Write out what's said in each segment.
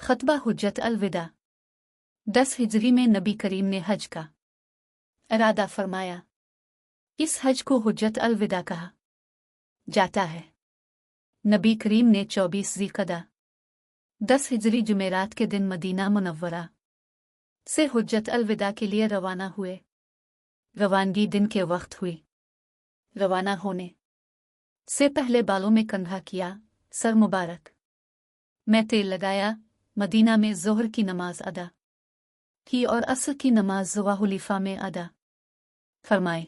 खतबा हुज्जत अलविदा। 10 हिजरी में नबी करीम ने हज का इरादा फरमाया। इस हज को हुज्जत अलविदा कहा जाता है। नबी करीम ने 24 ज़िलक़दा 10 हिजरी जुमेरात के दिन मदीना मुनव्वरा से हुज्जत अलविदा के लिए रवाना हुए। रवानगी दिन के वक्त हुई। रवाना होने से पहले बालों में कंघा किया, सर मुबारक में तेल लगाया, मदीना में ज़ोहर की नमाज अदा की और असर की नमाज ज़वाहुलीफा में अदा फरमाए।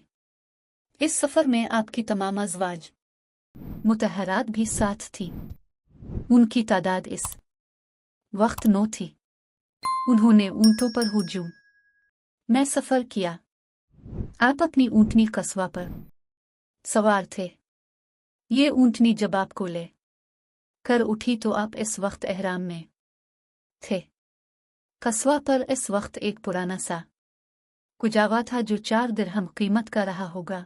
इस सफ़र में आपकी तमाम अज़वाज मुतहरात भी साथ थी। उनकी तादाद इस वक्त 9 थी। उन्होंने ऊँटों पर हुजूम में सफ़र किया। आप अपनी ऊँटनी कस्वा पर सवार थे। ये ऊँटनी जब आपको ले कर उठी तो आप इस वक्त एहराम में थे। कस्वा पर इस वक्त एक पुराना सा कुजावा था जो 4 दिरहम कीमत का रहा होगा,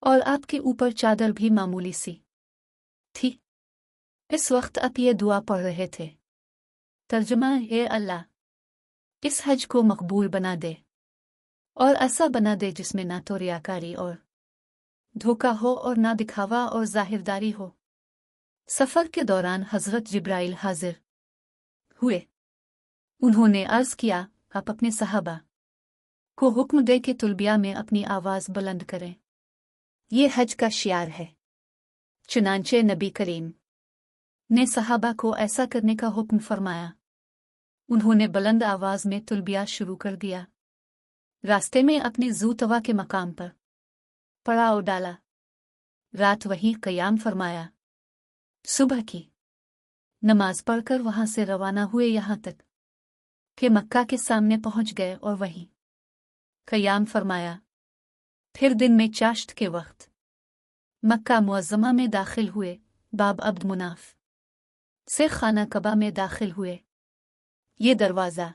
और आपके ऊपर चादर भी मामूली सी थी। इस वक्त आप ये दुआ पढ़ रहे थे। तर्जुमा: ए अल्लाह, इस हज को मकबूल बना दे और ऐसा बना दे जिसमें ना तो रियाकारी और धोखा हो और ना दिखावा और जाहिरदारी हो। सफ़र के दौरान हज़रत जिब्राइल हाजिर हुए। उन्होंने अर्ज़ किया, आप अपने सहाबा को हुक्म दे कि तुलबिया में अपनी आवाज़ बुलंद करें। ये हज का शियार है। चुनांचे नबी करीम ने सहाबा को ऐसा करने का हुक्म फरमाया। उन्होंने बुलंद आवाज़ में तुलबिया शुरू कर दिया। रास्ते में अपने ज़ूतवा के मकाम पर पड़ाव डाला। रात वहीं क़याम फरमाया। सुबह की नमाज पढ़कर वहां से रवाना हुए, यहाँ तक कि मक्का के सामने पहुंच गए और वहीं क़याम फरमाया। फिर दिन में चाश्त के वक्त मक्का मुअज़्ज़मा में दाखिल हुए। बाब अब्द मुनाफ से खाना कबा में दाखिल हुए। ये दरवाज़ा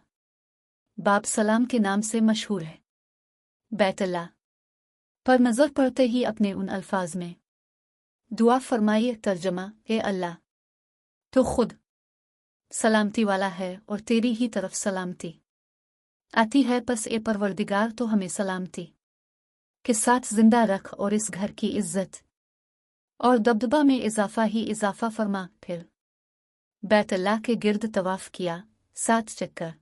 बाब सलाम के नाम से मशहूर है। बैतुल्लाह पर नज़र पड़ते ही अपने उन अल्फाज में दुआ फरमाइए। तर्जमा: ए अल्लाह, तो खुद सलामती वाला है और तेरी ही तरफ सलामती आती है, बस ए परवरदिगार तो हमें सलामती के साथ जिंदा रख और इस घर की इज्जत और दबदबा में इजाफा ही इजाफा फरमा। फिर बैतुल्लाह के गिर्द तवाफ किया, 7 चक्कर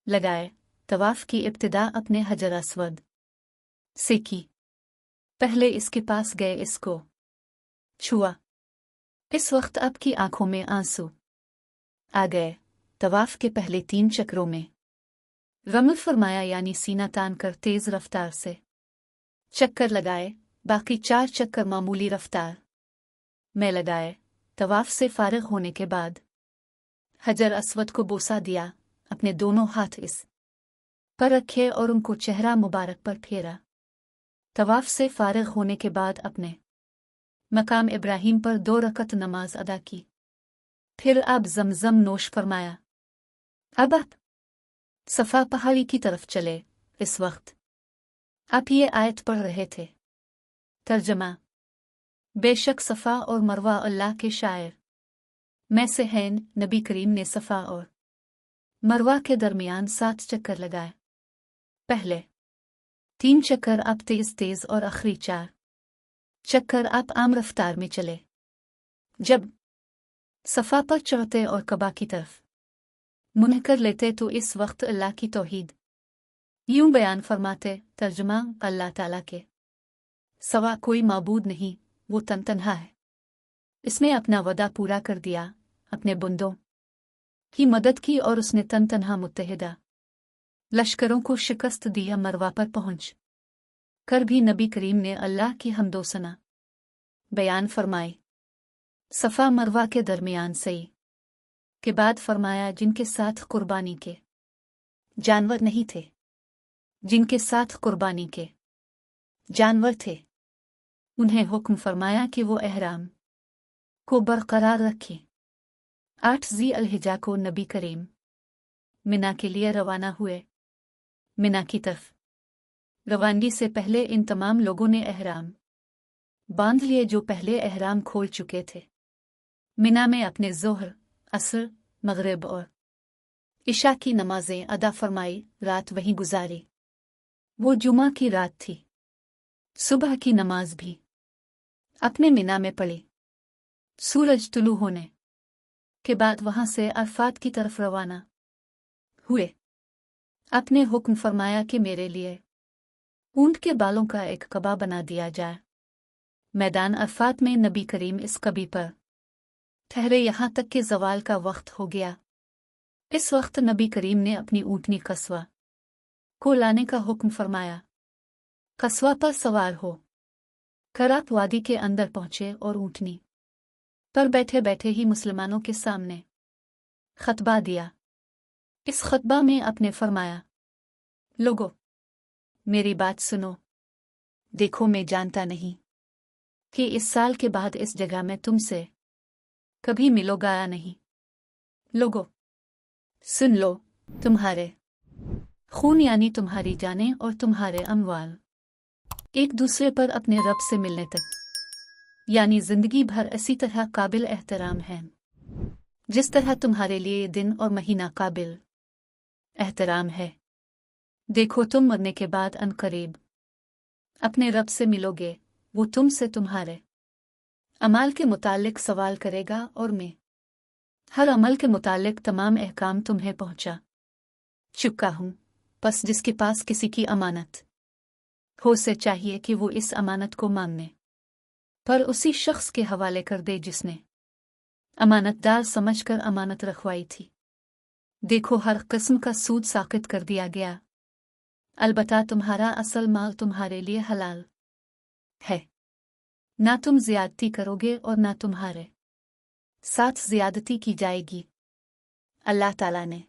लगाए। तवाफ की इब्तिदा अपने हजर अस्वद से की। पहले इसके पास गए, इसको छुआ। इस वक्त आपकी आंखों में आंसू आ गए। तवाफ के पहले 3 चक्रों में रमल फरमाया, यानी सीना तान कर तेज रफ्तार से चक्कर लगाए। बाकी 4 चक्कर मामूली रफ्तार में लगाए। तवाफ से फारिग होने के बाद हजर अस्वद को बोसा दिया। अपने दोनों हाथ इस पर रखे और उनको चेहरा मुबारक पर फेरा। तवाफ से फारिग होने के बाद अपने मकाम इब्राहिम पर 2 रकत नमाज अदा की। फिर आप जमजम नोश फरमाया। अब आप सफ़ा पहाड़ी की तरफ चले। इस वक्त आप ये आयत पढ़ रहे थे। तर्जमा: बेशक सफ़ा और मरवा अल्लाह के शायर में से हैं। नबी करीम ने सफ़ा और मरवा के दरमियान 7 चक्कर लगाए। पहले 3 चक्कर आप तेज तेज और आखिरी 4 चक्कर आप आम रफ्तार में चले। जब सफ़ा पर चढ़ते और कबा की तरफ मुँह कर लेते तो इस वक्त अल्लाह की तौहीद यूं बयान फरमाते। तर्जुमा: अल्लाह ताला के सवा कोई माबूद नहीं, वो तन्हा है। इसने अपना वदा पूरा कर दिया, अपने बंदों की मदद की और उसने तन्हा मुत्तहिदा लश्करों को शिकस्त दिया। मरवा पर पहुंच कर भी नबी करीम ने अल्लाह की हम्दोसना बयान फरमाई। सफ़ा मरवा के दरमियान सई के बाद फरमाया, जिनके साथ कुर्बानी के जानवर नहीं थे, जिनके साथ कुर्बानी के जानवर थे, उन्हें हुक्म फरमाया कि वो एहराम को बरकरार रखें। 8 ज़ी अल-हिज्जा को नबी करीम मिना के लिए रवाना हुए। मिना की तरफ रवानगी से पहले इन तमाम लोगों ने एहराम बांध लिए जो पहले एहराम खोल चुके थे। मिना में अपने ज़ोहर, असर मगरिब और इशा की नमाजें अदा फरमाई, रात वहीं गुजारी। वो जुमा की रात थी। सुबह की नमाज भी अपने मिना में पढ़ी। सूरज तुलू होने के बाद वहां से अरफात की तरफ रवाना हुए। अपने हुक्म फरमाया कि मेरे लिए ऊंट के बालों का एक कबा बना दिया जाए। मैदान अरफात में नबी करीम इस कबी पर ठहरे यहाँ तक कि ज़वाल का वक्त हो गया। इस वक्त नबी करीम ने अपनी ऊँटनी कस्वा को लाने का हुक्म फरमाया। कस्वा पर सवार हो कर आप वादी के अंदर पहुंचे और ऊँटनी पर बैठे बैठे ही मुसलमानों के सामने खतबा दिया। इस खतबा में आपने फरमाया, लोगो मेरी बात सुनो। देखो मैं जानता नहीं कि इस साल के बाद इस जगह में तुमसे कभी मिलोगा या नहीं। लोगो सुन लो, तुम्हारे खून यानी तुम्हारी जानें और तुम्हारे अमवाल एक दूसरे पर अपने रब से मिलने तक यानी जिंदगी भर इसी तरह काबिल एहतराम हैं जिस तरह तुम्हारे लिए दिन और महीना काबिल एहतराम है। देखो तुम मरने के बाद अनकरीब अपने रब से मिलोगे। वो तुमसे तुम्हारे अमाल के मुतालिक सवाल करेगा और मैं हर अमल के मुतालिक तमाम अहकाम तुम्हें पहुंचा चुका हूं। बस जिसके पास किसी की अमानत हो से चाहिए कि वो इस अमानत को मांगने पर उसी शख्स के हवाले कर दे जिसने अमानतदार समझकर अमानत रखवाई थी। देखो हर किस्म का सूद साकित कर दिया गया। अलबत्ता तुम्हारा असल माल तुम्हारे लिए हलाल है। ना तुम ज़्यादती करोगे और ना तुम्हारे साथ ज़्यादती की जाएगी। अल्लाह ताला ने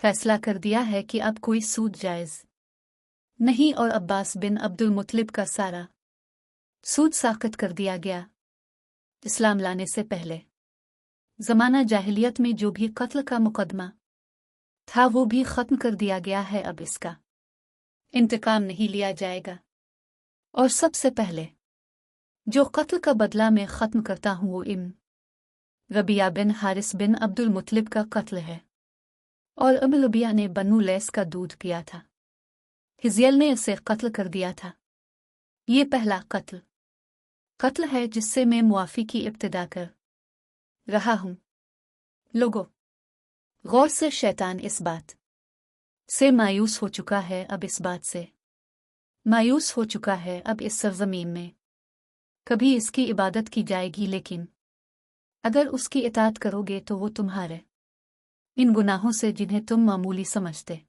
फैसला कर दिया है कि अब कोई सूद जायज़ नहीं और अब्बास बिन अब्दुल मुत्तलिब का सारा सूद साकित कर दिया गया। इस्लाम लाने से पहले ज़माना जाहिलियत में जो भी कत्ल का मुकदमा था वो भी ख़त्म कर दिया गया है। अब इसका इंतकाम नहीं लिया जाएगा और सबसे पहले जो कत्ल का बदला मैं ख़त्म करता हूँ वो रबिया बिन हारिस बिन अब्दुल मुत्तलिब का कत्ल है। और अबू रबिया ने बनु लैस का दूध पिया था। हिज़्यल ने इसे कत्ल कर दिया था। ये पहला कत्ल है जिससे मैं मुआफ़ी की इब्तिदा कर रहा हूँ। लोगों गौर से, शैतान इस बात से मायूस हो चुका है। अब इस बात से मायूस हो चुका है अब इस सरज़मीन में कभी इसकी इबादत की जाएगी, लेकिन अगर उसकी इताअत करोगे तो वो तुम्हारे इन गुनाहों से जिन्हें तुम मामूली समझते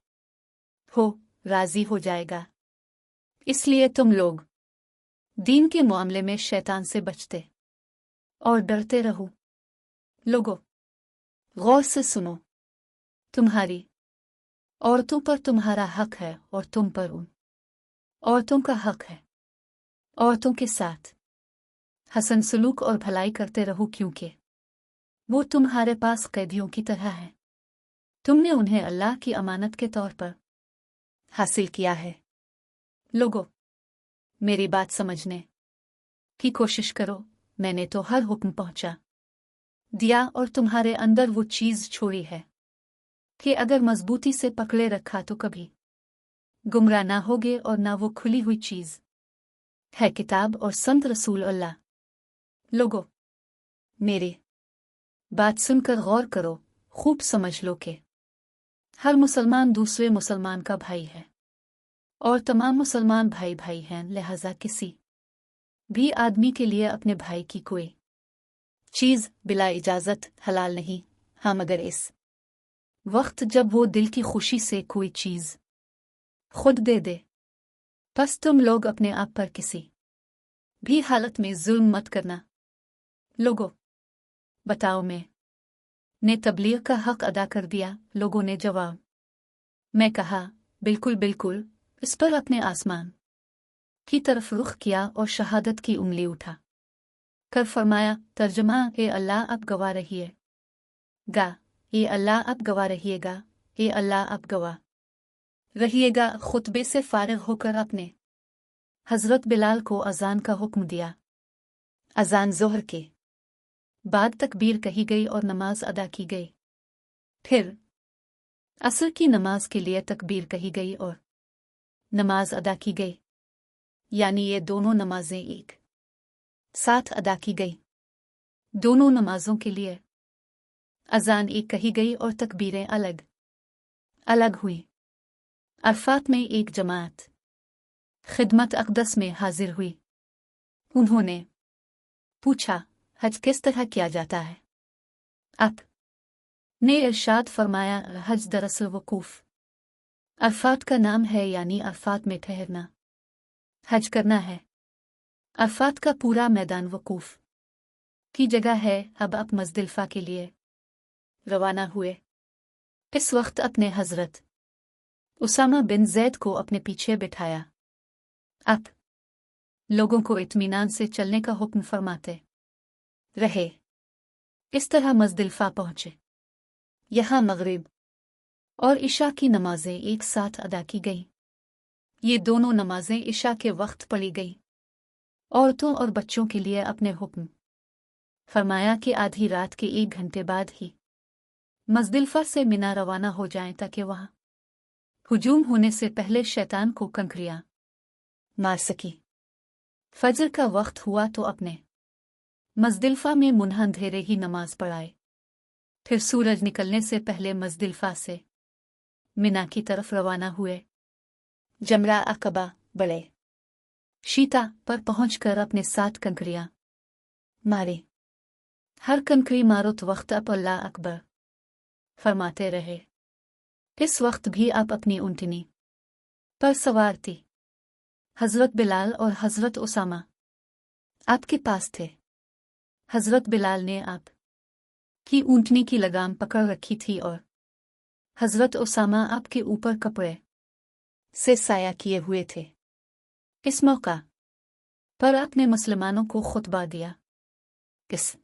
हो राज़ी हो जाएगा। इसलिए तुम लोग दीन के मामले में शैतान से बचते और डरते रहो। लोगों गौर से सुनो, तुम्हारी औरतों पर तुम्हारा हक है और तुम पर उन औरतों का हक है। औरतों के साथ हसन सलूक और भलाई करते रहो, क्योंकि वो तुम्हारे पास कैदियों की तरह हैं। तुमने उन्हें अल्लाह की अमानत के तौर पर हासिल किया है। लोगों मेरी बात समझने की कोशिश करो। मैंने तो हर हुक्म पहुंचा दिया और तुम्हारे अंदर वो चीज़ छोड़ी है कि अगर मजबूती से पकड़े रखा तो कभी गुमराह ना होगे, और ना वो खुली हुई चीज़ है किताब और संत रसूल अल्लाह। लोगों मेरी बात सुनकर गौर करो, खूब समझ लो कि हर मुसलमान दूसरे मुसलमान का भाई है और तमाम मुसलमान भाई भाई हैं। लिहाजा किसी भी आदमी के लिए अपने भाई की कोई चीज़ बिला इजाज़त हलाल नहीं। हाँ, मगर इस वक्त जब वो दिल की खुशी से कोई चीज़ खुद दे दे। बस तुम लोग अपने आप पर किसी भी हालत में जुल्म मत करना। लोगों बताओ, ने तबलीग का हक अदा कर दिया। लोगों ने जवाब मैं कहा, बिल्कुल बिल्कुल। इस पर अपने आसमान की तरफ रुख किया और शहादत की उंगली उठा कर फरमाया, तर्जमा, ए अल्लाह आप गवाह रहिएगा, ए अल्लाह आप गवाह रहिएगा, ए अल्लाह आप गवाह रहिएगा। खुतबे से फारिग होकर अपने हज़रत बिलाल को अजान का हुक्म दिया। अजान ज़ोहर के बाद तकबीर कही गई और नमाज अदा की गई। फिर असर की नमाज के लिए तकबीर कही गई और नमाज अदा की गई, यानी ये दोनों नमाजें एक साथ अदा की गई। दोनों नमाजों के लिए अजान एक कही गई और तकबीरें अलग अलग हुई। अरफात में एक जमात खिदमत अक़दस में हाजिर हुई। उन्होंने पूछा, हज किस तरह किया जाता है? आप ने इरशाद फरमाया, हज दरअसल वकूफ अरफात का नाम है, यानी अरफात में ठहरना हज करना है। अरफात का पूरा मैदान वकूफ की जगह है। अब आप मुज़दलिफ़ा के लिए रवाना हुए। इस वक्त अपने हज़रत उसामा बिन ज़ैद को अपने पीछे बिठाया। आप लोगों को इत्मीनान से चलने का हुक्म फरमाते रहे। इस तरह मुज़दलिफ़ा पहुँचे। यहाँ मग़रिब और इशा की नमाजें एक साथ अदा की गईं। ये दोनों नमाजें इशा के वक्त पढ़ी गईं। औरतों और बच्चों के लिए अपने हुक्म फरमाया कि आधी रात के 1 घंटे बाद ही मुज़दलिफ़ा से मिना रवाना हो जाएं, ताकि वहाँ हुजूम होने से पहले शैतान को कंकरियां मार सकी। फजर का वक्त हुआ तो अपने मुज़दलिफ़ा में मुन्हा अंधेरे ही नमाज पढ़ाए। फिर सूरज निकलने से पहले मुज़दलिफ़ा से मिना की तरफ रवाना हुए। जमरा अक़बा बड़े शीता पर पहुंचकर अपने 7 कंकरियां मारी। हर कंकरी मारो तो वक्त आप अल्लाह अकबर फरमाते रहे। इस वक्त भी आप अपनी ऊँटनी पर सवार थी। हज़रत बिलाल और हज़रत उसामा आपके पास थे। हज़रत बिलाल ने आप की ऊँटनी की लगाम पकड़ रखी थी और हज़रत उसामा आपके ऊपर कपड़े से साया किए हुए थे। इस मौका पर आपने मुसलमानों को खुतबा दिया। किस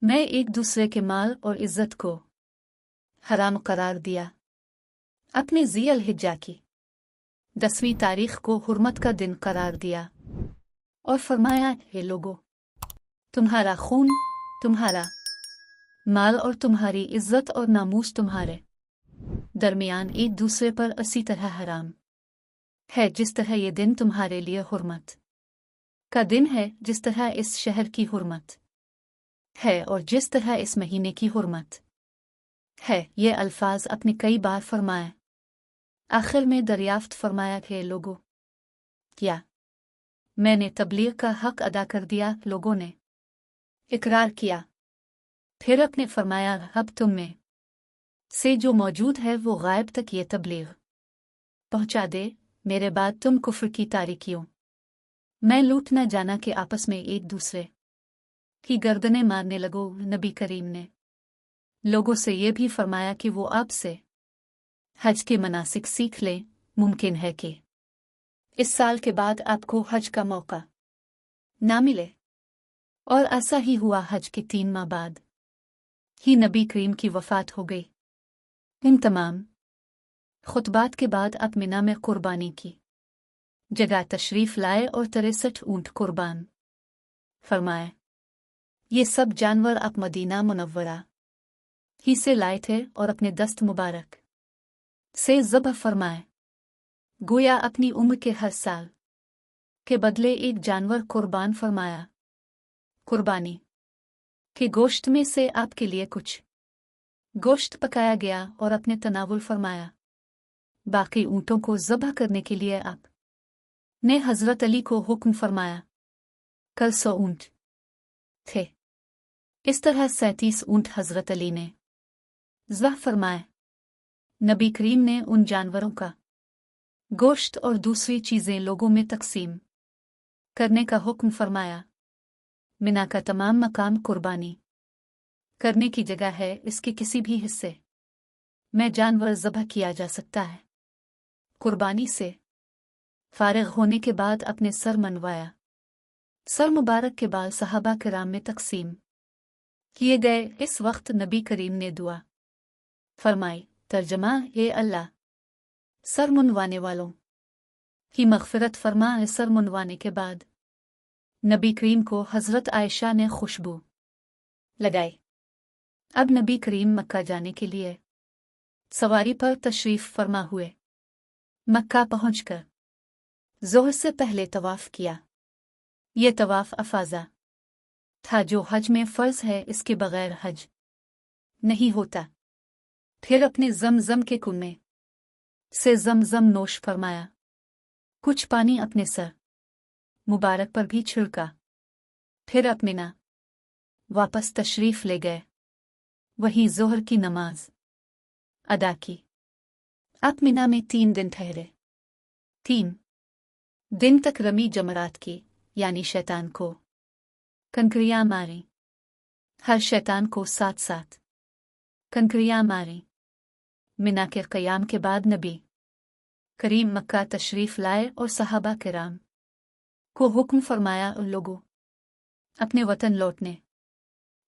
मैं एक दूसरे के माल और इज्जत को हराम करार दिया। अपने ज़िल हिज्जा की 10वीं तारीख को हुर्मत का दिन करार दिया और फरमाया, हे लोगों, तुम्हारा खून, तुम्हारा माल और तुम्हारी इज्जत और नामूस तुम्हारे दरमियान एक दूसरे पर इसी तरह हराम है जिस तरह ये दिन तुम्हारे लिए हुर्मत का दिन है, जिस तरह इस शहर की हुर्मत है और जिस तरह इस महीने की हुर्मत है। ये अल्फाज अपने कई बार फरमाए। आखिर में दरियाफ्त फरमाया, हे लोगों, क्या मैंने तबलीग का हक अदा कर दिया? लोगों ने इकरार किया। फिर अपने फरमाया, अब तुम में से जो मौजूद है वो गायब तक ये तबलीग पहुंचा दे। मेरे बाद तुम कुफ्र की तारीकियों मैं लूट न जाना कि आपस में एक दूसरे की गर्दनें मारने लगो। नबी करीम ने लोगों से ये भी फरमाया कि वो आपसे हज के मनासिक सीख लें। मुमकिन है कि इस साल के बाद आपको हज का मौका ना मिले। और ऐसा ही हुआ। हज के 3 माह बाद ही नबी करीम की वफ़ात हो गई। इन तमाम खुतबात के बाद आप मिना में कुर्बानी की जगह तशरीफ़ लाए और 63 ऊँट कुर्बान फरमाए। ये सब जानवर आप मदीना मुनव्वरा ही से लाए थे और अपने दस्त मुबारक से ज़ब्ह फरमाए। गोया अपनी उम्र के हर साल के बदले एक जानवर कुर्बान फरमाया। कुर्बानी के गोश्त में से आपके लिए कुछ गोश्त पकाया गया और अपने तनावुल फरमाया। बाकी ऊँटों को ज़ब्ह करने के लिए आप ने हज़रत अली को हुक्म फरमाया। कल 100 ऊँट थे। इस तरह 37 ऊँट हज़रत अली ने ज़ब्ह फरमाए। नबी करीम ने उन जानवरों का गोश्त और दूसरी चीज़ें लोगों में तकसीम करने का हुक्म फरमाया। मिना का तमाम मकाम कुर्बानी करने की जगह है। इसके किसी भी हिस्से में जानवर ज़ब्ह किया जा सकता है। कुर्बानी से फारिग होने के बाद अपने सर मनवाया। सर मुबारक के बाल सहाबा किराम में तकसीम किए गए। इस वक्त नबी करीम ने दुआ फरमाई। तर्जमा, ये अल्लाह सर मुनवाने वालों की मग़फ़िरत फरमा। सर मुनवाने के बाद नबी करीम को हज़रत आयशा ने खुशबू लगाई। अब नबी करीम मक्का जाने के लिए सवारी पर तशरीफ फरमा हुए। मक्का पहुंचकर ज़ोहर से पहले तवाफ किया। ये तवाफ अफाज़ा था जो हज में फ़र्ज़ है, इसके बगैर हज नहीं होता। फिर अपने ज़मज़म के कुएं से ज़मज़म नोश फरमाया। कुछ पानी अपने सर मुबारक पर भी छिड़का। फिर अपने मिना वापस तशरीफ ले गए। वहीं ज़ोहर की नमाज अदा की। अब मिना में 3 दिन ठहरे। 3 दिन तक रमी जमरात की, यानी शैतान को कंकरियां मारी। हर शैतान को 7 कंकरियां मारी। मिना के क़याम के बाद नबी करीम मक्का तशरीफ लाए और सहाबा किराम को हुक्म फरमाया, उन लोगों अपने वतन लौटने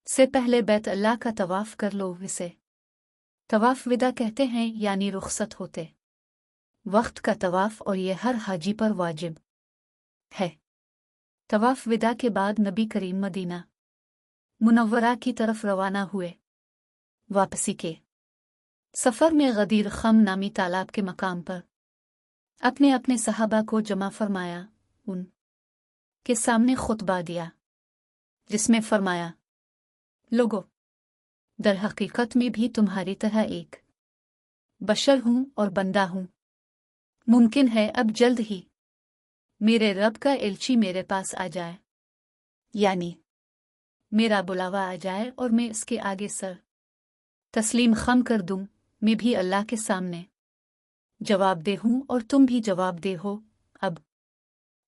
से पहले बैत अल्लाह का तवाफ कर लो। इसे तवाफ विदा कहते हैं, यानी रुखसत होते वक्त का तवाफ, और ये हर हाजी पर वाजिब है। तवाफ विदा के बाद नबी करीम मदीना मुनव्वरा की तरफ रवाना हुए। वापसी के सफ़र में गदीर खम नामी तालाब के मकाम पर अपने अपने सहाबा को जमा फरमाया। उन के सामने खुतबा दिया, जिसमें फरमाया, लोगों, दर हकीकत में भी तुम्हारी तरह एक बशर हूँ और बंदा हूँ। मुमकिन है अब जल्द ही मेरे रब का एलची मेरे पास आ जाए, यानी मेरा बुलावा आ जाए और मैं इसके आगे सर तस्लीम खम कर दूं। मैं भी अल्लाह के सामने जवाबदेह हूं और तुम भी जवाबदेह हो। अब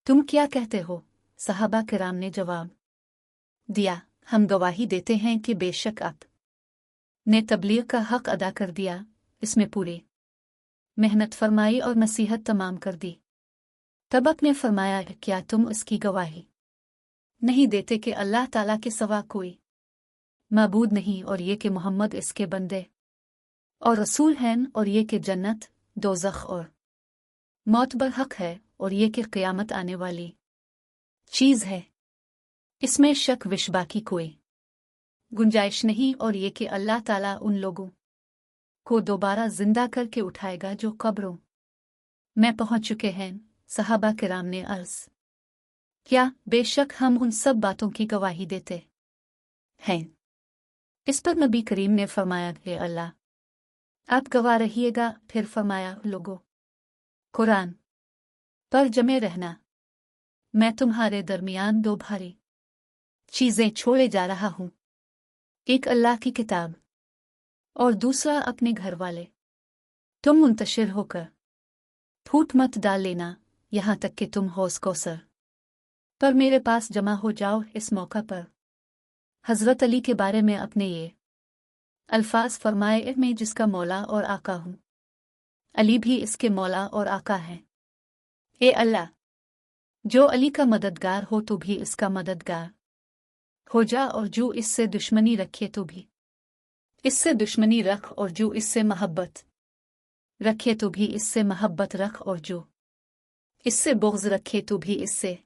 तुम क्या कहते हो? सहाबा किराम ने जवाब दिया, हम गवाही देते हैं कि बेशक आप ने तबलीग का हक अदा कर दिया, इसमें पूरी मेहनत फरमाई और नसीहत तमाम कर दी। तब आपने फरमाया, क्या तुम इसकी गवाही नहीं देते कि अल्लाह ताला के सिवा कोई माबूद नहीं, और ये कि मोहम्मद इसके बंदे और रसूल हैं, और ये कि जन्नत, दोज़ख और मौत बरहक है, और ये कि क़यामत आने वाली चीज़ है, इसमें शक विशबा की कोई गुंजाइश नहीं, और ये कि अल्लाह ताला उन लोगों को दोबारा जिंदा करके उठाएगा जो कब्रों में पहुंच चुके हैं। सहाबा किराम ने अर्ज़ क्या, बेशक हम उन सब बातों की गवाही देते हैं। इस पर नबी करीम ने फरमाया, हे अल्लाह, आप गवाह रहिएगा। फिर फरमाया, लोगों, कुरान पर जमे रहना। मैं तुम्हारे दरमियान 2 भारी चीज़ें छोड़े जा रहा हूं, एक अल्लाह की किताब और दूसरा अपने घर वाले। तुम मुंतशिर होकर फूट मत डाल लेना, यहां तक कि तुम हौज़ कौसर पर मेरे पास जमा हो जाओ। इस मौका पर हज़रत अली के बारे में अपने ये अल्फाज फरमाए, मैं जिसका मौला और आका हूं, अली भी इसके मौला और आका है। ए अल्लाह, जो अली का मददगार हो तो भी इसका मददगार हो जा, और जो इससे दुश्मनी रखे तो भी इससे दुश्मनी रख, और जो इससे मोहब्बत रखे तो भी इससे मोहब्बत रख, और जो इससे बुग़्ज़ रखे तो भी इससे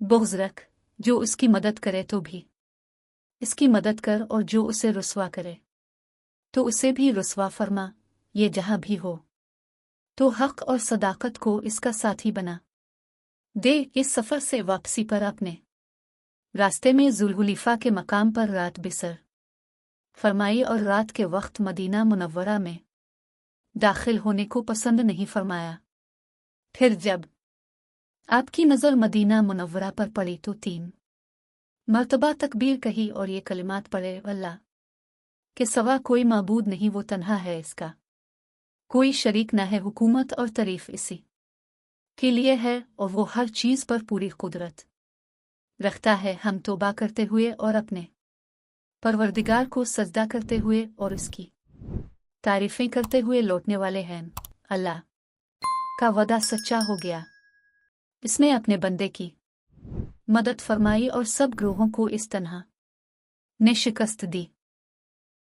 बुग़्ज़ रख। जो इसकी मदद करे तो भी इसकी मदद कर, और जो उसे रुस्वा करे तो उसे भी रुस्वा फरमा। ये जहां भी हो तो हक़ और सदाकत को इसका साथी बना दे। इस सफ़र से वापसी पर अपने रास्ते में ज़ुल्हुलीफ़ा के मकाम पर रात बिसर फरमाई, और रात के वक्त मदीना मुनव्वरा में दाखिल होने को पसंद नहीं फरमाया। फिर जब आपकी नज़र मदीना मुनव्वरा पर पड़ी तो 3 मर्तबा तकबीर कही और ये कलिमात पढ़े, अल्लाह के सिवा कोई माबूद नहीं, वो तन्हा है, इसका कोई शरीक न है, हुकूमत और तारीफ इसी के लिए है, और वो हर चीज़ पर पूरी कुदरत रखता है। हम तौबा करते हुए और अपने परवरदिगार को सजदा करते हुए और इसकी तारीफ़ें करते हुए लौटने वाले हैं। अल्लाह का वदा सच्चा हो गया, इसने अपने बंदे की मदद फरमाई और सब ग्रोहों को इस तरह ने शिकस्त दी।